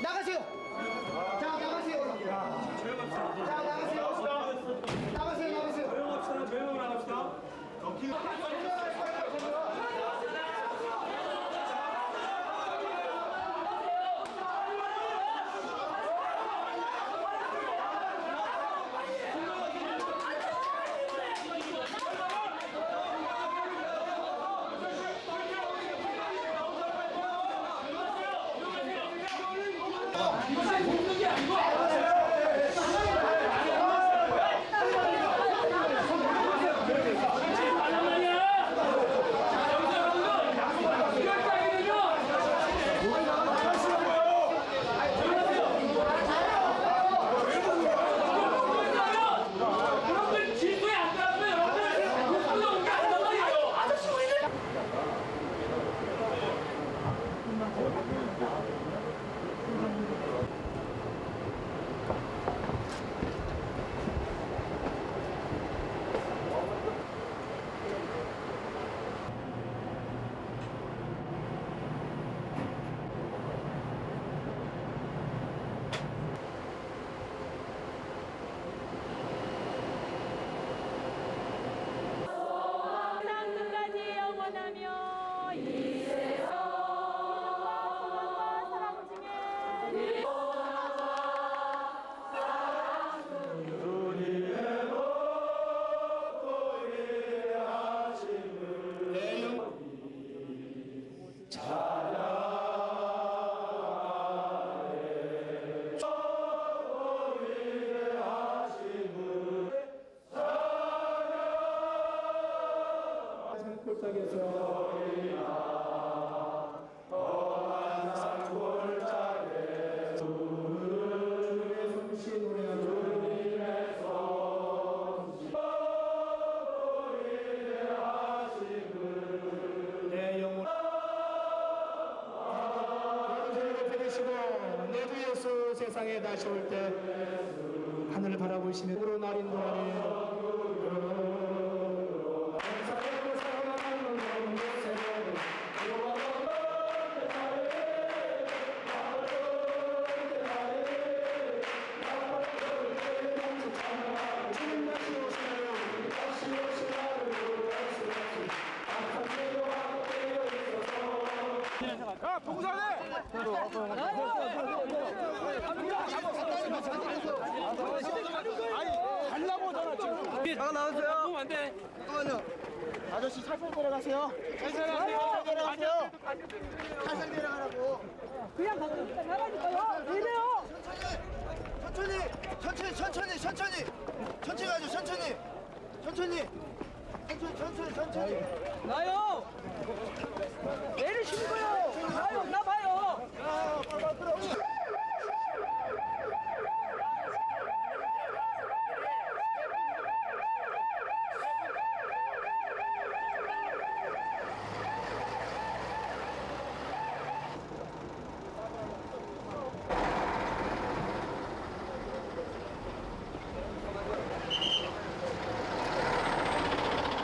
나가세요. 자, 나가세요. 자, 나가세요. 나가세요. 조용히 나갑시다. 끝까지 영원하며 이 세상 소망과 사랑 중에 세상에 다시 올 때 하늘을 바라보시며 으로 날인 동안에 잠깐 나오세요. 안 돼. 잠깐만요. 아저씨 살살 내려가세요. 살살 내려가세요. 살살 내려가라고. 그냥 나가니까요. 왜 이래요? 천천히 가죠. 천천히. 나요. 내리시고요. 나요. 나 봐요.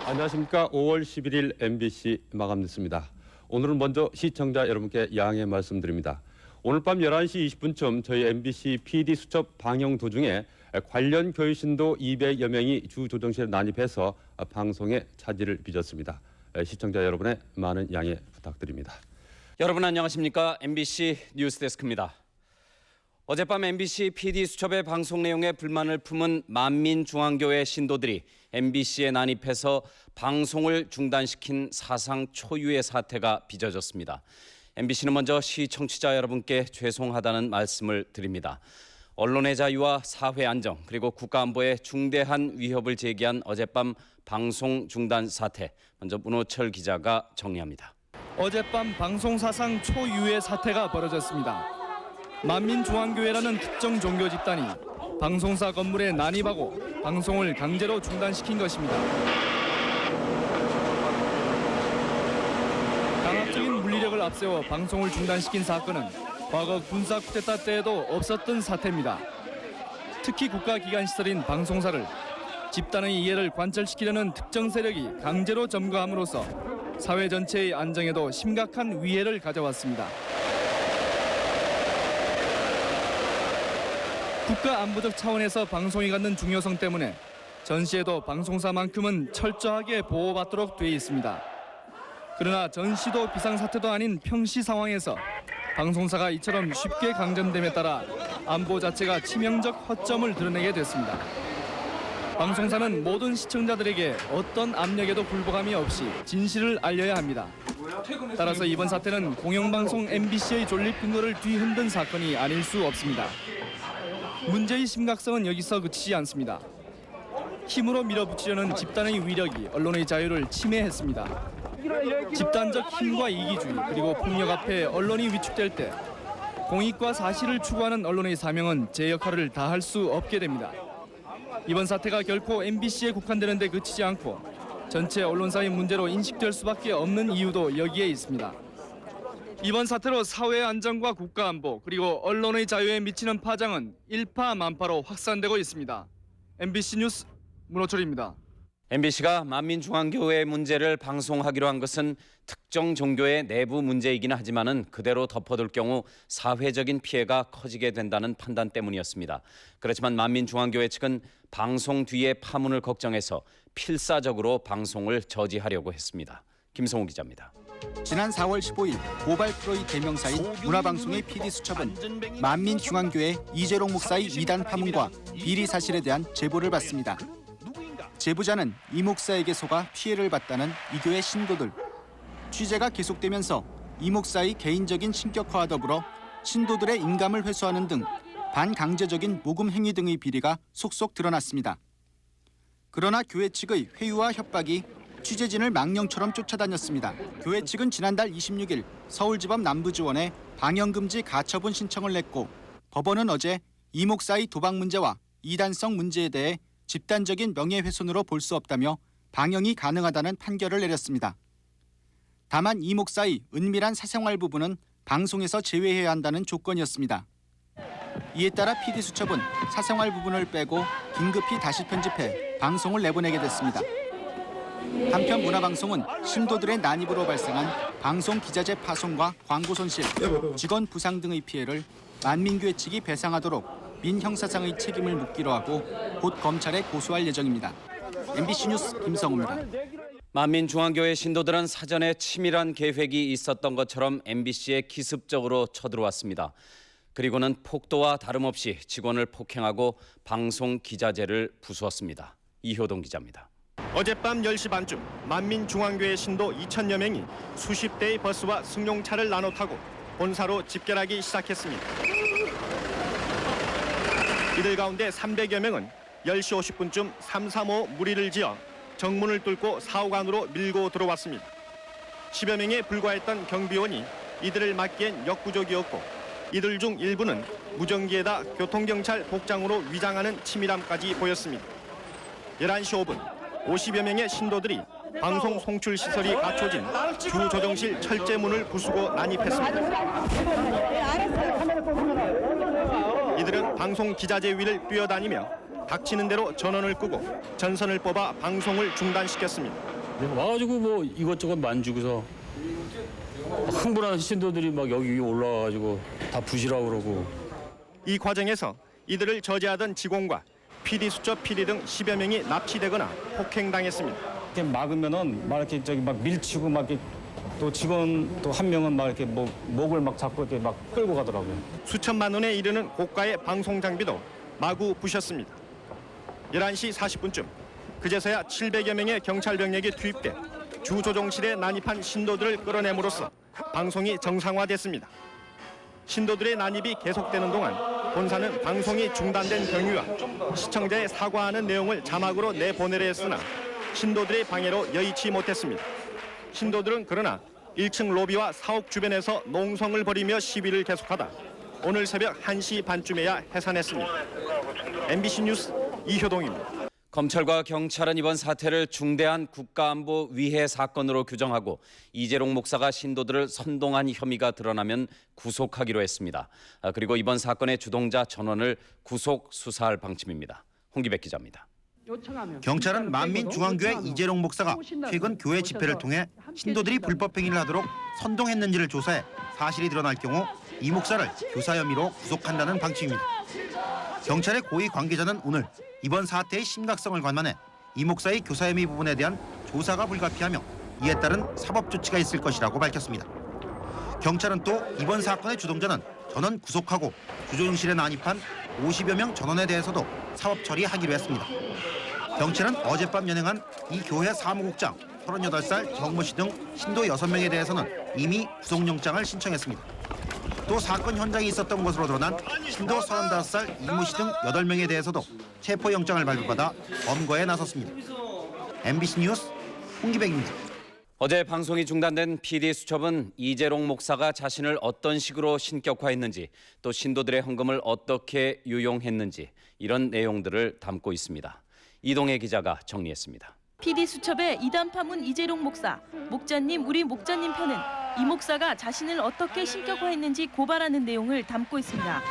안녕하십니까. 5월 11일 MBC 마감됐습니다. 오늘은 먼저 시청자 여러분께 양해 말씀드립니다. 오늘 밤 11시 20분쯤 저희 MBC PD 수첩 방영 도중에 관련 교육신도 200여 명이 주 조정실에 난입해서 방송에 차질을 빚었습니다. 시청자 여러분의 많은 양해 부탁드립니다. 여러분 안녕하십니까? MBC 뉴스데스크입니다. 어젯밤 MBC PD 수첩의 방송 내용에 불만을 품은 만민중앙교회 신도들이 MBC에 난입해서 방송을 중단시킨 사상 초유의 사태가 빚어졌습니다. MBC는 먼저 시청취자 여러분께 죄송하다는 말씀을 드립니다. 언론의 자유와 사회 안정 그리고 국가 안보에 중대한 위협을 제기한 어젯밤 방송 중단 사태, 먼저 문호철 기자가 정리합니다. 어젯밤 방송 사상 초유의 사태가 벌어졌습니다. 만민중앙교회라는 특정 종교 집단이 방송사 건물에 난입하고 방송을 강제로 중단시킨 것입니다. 강압적인 물리력을 앞세워 방송을 중단시킨 사건은 과거 군사 쿠데타 때에도 없었던 사태입니다. 특히 국가기관시설인 방송사를 집단의 이해를 관철시키려는 특정 세력이 강제로 점거함으로써 사회 전체의 안정에도 심각한 위해를 가져왔습니다. 국가 안보적 차원에서 방송이 갖는 중요성 때문에 전시에도 방송사만큼은 철저하게 보호받도록 돼 있습니다. 그러나 전시도 비상사태도 아닌 평시 상황에서 방송사가 이처럼 쉽게 강점됨에 따라 안보 자체가 치명적 허점을 드러내게 됐습니다. 방송사는 모든 시청자들에게 어떤 압력에도 굴복함이 없이 진실을 알려야 합니다. 따라서 이번 사태는 공영방송 MBC의 존립 근거를 뒤흔든 사건이 아닐 수 없습니다. 문제의 심각성은 여기서 그치지 않습니다. 힘으로 밀어붙이려는 집단의 위력이 언론의 자유를 침해했습니다. 집단적 힘과 이기주의 그리고 폭력 앞에 언론이 위축될 때 공익과 사실을 추구하는 언론의 사명은 제 역할을 다할 수 없게 됩니다. 이번 사태가 결코 MBC에 국한되는 데 그치지 않고 전체 언론사의 문제로 인식될 수밖에 없는 이유도 여기에 있습니다. 이번 사태로 사회 안정과 국가 안보 그리고 언론의 자유에 미치는 파장은 일파만파로 확산되고 있습니다. MBC 뉴스 문호철입니다. MBC가 만민중앙교회 문제를 방송하기로 한 것은 특정 종교의 내부 문제이기는 하지만은 그대로 덮어둘 경우 사회적인 피해가 커지게 된다는 판단 때문이었습니다. 그렇지만 만민중앙교회 측은 방송 뒤의 파문을 걱정해서 필사적으로 방송을 저지하려고 했습니다. 김성우 기자입니다. 지난 4월 15일 고발 프로의 대명사인 문화방송의 PD수첩은 만민중앙교회 이재롱 목사의 이단 파문과 비리 사실에 대한 제보를 받습니다. 제보자는 이 목사에게 속아 피해를 봤다는 이 교회 신도들. 취재가 계속되면서 이 목사의 개인적인 신격화와 더불어 신도들의 인감을 회수하는 등 반강제적인 모금 행위 등의 비리가 속속 드러났습니다. 그러나 교회 측의 회유와 협박이 취재진을 망령처럼 쫓아다녔습니다. 교회 측은 지난달 26일 서울지법 남부지원에 방영금지 가처분 신청을 냈고 법원은 어제 이 목사의 도박 문제와 이단성 문제에 대해 집단적인 명예훼손으로 볼 수 없다며 방영이 가능하다는 판결을 내렸습니다. 다만 이 목사의 은밀한 사생활 부분은 방송에서 제외해야 한다는 조건이었습니다. 이에 따라 PD수첩은 사생활 부분을 빼고 긴급히 다시 편집해 방송을 내보내게 됐습니다. 한편 문화방송은 신도들의 난입으로 발생한 방송 기자재 파손과 광고 손실, 직원 부상 등의 피해를 만민교회 측이 배상하도록 민형사상의 책임을 묻기로 하고 곧 검찰에 고소할 예정입니다. MBC 뉴스 김성우입니다. 만민중앙교회 신도들은 사전에 치밀한 계획이 있었던 것처럼 MBC에 기습적으로 쳐들어왔습니다. 그리고는 폭도와 다름없이 직원을 폭행하고 방송 기자재를 부수었습니다. 이효동 기자입니다. 어젯밤 10시 반쯤 만민중앙교회 신도 2,000여 명이 수십 대의 버스와 승용차를 나눠 타고 본사로 집결하기 시작했습니다. 이들 가운데 300여 명은 10시 50분쯤 335 무리를 지어 정문을 뚫고 사후관으로 밀고 들어왔습니다. 10여 명에 불과했던 경비원이 이들을 막기엔 역부족이었고 이들 중 일부는 무전기에다 교통경찰 복장으로 위장하는 치밀함까지 보였습니다. 11시 5분 50여 명의 신도들이 방송 송출 시설이 갖춰진 주조정실 철제문을 부수고 난입했습니다. 이들은 방송 기자재 위를 뛰어다니며 닥치는 대로 전원을 끄고 전선을 뽑아 방송을 중단시켰습니다. 와가지고 뭐 이것저것 만지고서 흥분한 신도들이 막 여기 위에 올라와가지고 다 부시라고 그러고. 이 과정에서 이들을 저지하던 직원과 PD수첩 PD 등 10여 명이 납치되거나 폭행당했습니다. 이렇게 막으면은 막 이렇게 저기 막 밀치고 막 이렇게 또 직원 또 한 명은 막 이렇게 목을 막 잡고 이렇게 막 끌고 가더라고요. 수천만 원에 이르는 고가의 방송 장비도 마구 부셨습니다. 11시 40분쯤 그제서야 700여 명의 경찰 병력이 투입돼 주조정실에 난입한 신도들을 끌어내므로써 방송이 정상화됐습니다. 신도들의 난입이 계속되는 동안 본사는 방송이 중단된 경위와 시청자의 사과하는 내용을 자막으로 내보내려 했으나 신도들의 방해로 여의치 못했습니다. 신도들은 그러나 1층 로비와 사옥 주변에서 농성을 벌이며 시위를 계속하다 오늘 새벽 1시 반쯤에야 해산했습니다. MBC 뉴스 이효동입니다. 검찰과 경찰은 이번 사태를 중대한 국가안보 위해 사건으로 규정하고 이재롱 목사가 신도들을 선동한 혐의가 드러나면 구속하기로 했습니다. 그리고 이번 사건의 주동자 전원을 구속 수사할 방침입니다. 홍기백 기자입니다. 경찰은 만민중앙교회 이재롱 목사가 최근 교회 집회를 통해 신도들이 불법 행위를 하도록 선동했는지를 조사해 사실이 드러날 경우 이 목사를 교사 혐의로 구속한다는 방침입니다. 경찰의 고위 관계자는 오늘 이번 사태의 심각성을 관만해 이 목사의 교사 혐의 부분에 대한 조사가 불가피하며 이에 따른 사법 조치가 있을 것이라고 밝혔습니다. 경찰은 또 이번 사건의 주동자는 전원 구속하고 주조종실에 난입한 50여 명 전원에 대해서도 사법 처리하기로 했습니다. 경찰은 어젯밤 연행한 이 교회 사무국장 38살 정모 씨 등 신도 6명에 대해서는 이미 구속영장을 신청했습니다. 또 사건 현장에 있었던 것으로 드러난 신도 35살 이모 씨 등 8명에 대해서도 체포영장을 발부받아 검거에 나섰습니다. MBC 뉴스 홍기백입니다. 어제 방송이 중단된 PD수첩은 이재롱 목사가 자신을 어떤 식으로 신격화했는지 또 신도들의 헌금을 어떻게 유용했는지 이런 내용들을 담고 있습니다. 이동혜 기자가 정리했습니다. PD수첩의 이단 파문 이재롱 목사, 목자님 우리 목자님 편은 이 목사가 자신을 어떻게 신격화했는지 고발하는 내용을 담고 있습니다.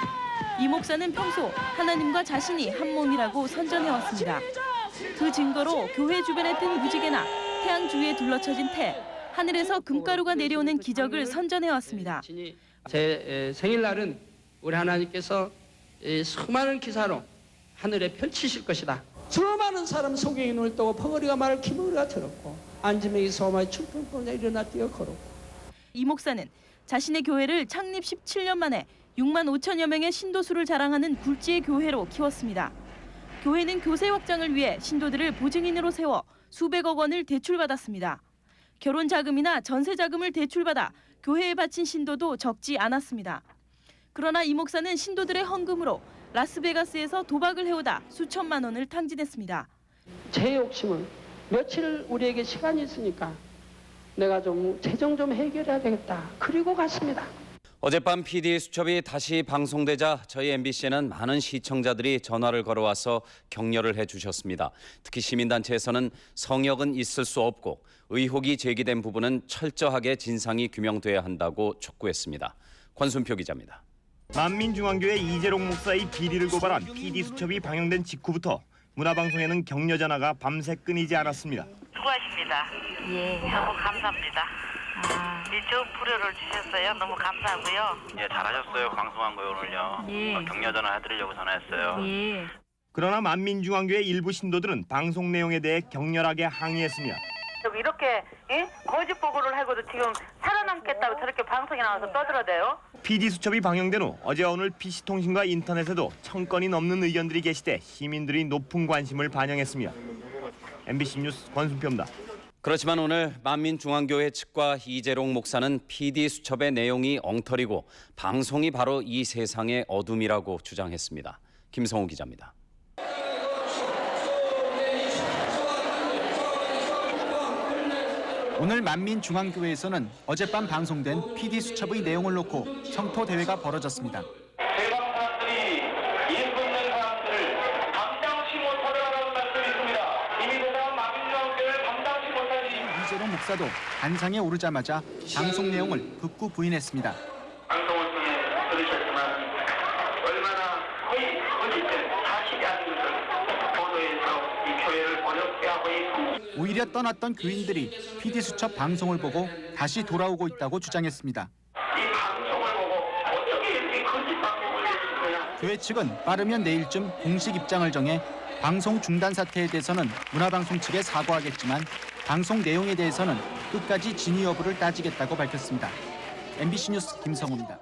이 목사는 평소 하나님과 자신이 한 몸이라고 선전해왔습니다. 그 증거로 교회 주변에 뜬 무지개나 태양 주위에 둘러쳐진 태, 하늘에서 금가루가 내려오는 기적을 선전해왔습니다. 제 생일날은 우리 하나님께서 수많은 기사로 하늘에 펼치실 것이다. 수많은 사람 속에 눈을 뜨고 벙어리가 말을 기머리가 들었고 안지명이 소마에 춤을 보냐 일어나 뛰어 걸었고. 이 목사는 자신의 교회를 창립 17년 만에 6만 5천여 명의 신도수를 자랑하는 굴지의 교회로 키웠습니다. 교회는 교세 확장을 위해 신도들을 보증인으로 세워 수백억 원을 대출받았습니다. 결혼 자금이나 전세 자금을 대출받아 교회에 바친 신도도 적지 않았습니다. 그러나 이 목사는 신도들의 헌금으로 라스베가스에서 도박을 해오다 수천만 원을 탕진했습니다. 제 욕심은 며칠 우리에게 시간이 있으니까 내가 좀 재정 좀 해결해야 되겠다. 그리고 갔습니다. 어젯밤 PD수첩이 다시 방송되자 저희 MBC에는 많은 시청자들이 전화를 걸어와서 격려를 해주셨습니다. 특히 시민단체에서는 성역은 있을 수 없고 의혹이 제기된 부분은 철저하게 진상이 규명돼야 한다고 촉구했습니다. 권순표 기자입니다. 만민중앙교회 이재롱 목사의 비리를 고발한 PD수첩이 방영된 직후부터 문화방송에는 격려 전화가 밤새 끊이지 않았습니다. 수고하십니다. 예, 너무 감사합니다. 좋은 프로를 주셨어요. 너무 감사하고요. 예, 잘하셨어요. 방송한 거요 오늘요. 예. 격려 전화 해드리려고 전화했어요. 예. 그러나 만민중앙교회 일부 신도들은 방송 내용에 대해 격렬하게 항의했습니다. 이렇게 거짓 보고를 하고도 지금 살아남겠다고 저렇게 방송에 나와서 떠들어대요. PD수첩이 방영된 후 어제와 오늘 PC통신과 인터넷에도 1000건이 넘는 의견들이 게시돼 시민들이 높은 관심을 반영했습니다. MBC 뉴스 권순표입니다. 그렇지만 오늘 만민중앙교회 측과 이재롱 목사는 PD수첩의 내용이 엉터리고 방송이 바로 이 세상의 어둠이라고 주장했습니다. 김성우 기자입니다. 오늘 만민중앙교회에서는 어젯밤 방송된 PD수첩의 내용을 놓고 성토 대회가 벌어졌습니다. 대박 사람들이 예수 없는 사람들을 감당치 못하더라는 말씀이 있습니다. 이미 그 사람 만민중앙교회를 감당치 못하니. 이재롱 목사도 단상에 오르자마자 방송 내용을 극구 부인했습니다. 방송을 통해 들으셨지만 얼마나 거의 사실이 아닌 것을 보도해서 이 교회를 어렵게 하고 있고. 오히려 떠났던 교인들이 PD수첩 방송을 보고 다시 돌아오고 있다고 주장했습니다. 이 방송을 보고 어떻게 이렇게 거짓 방송을 해주는 거야? 교회 측은 빠르면 내일쯤 공식 입장을 정해 방송 중단 사태에 대해서는 문화방송 측에 사과하겠지만 방송 내용에 대해서는 끝까지 진위 여부를 따지겠다고 밝혔습니다. MBC 뉴스 김성호입니다.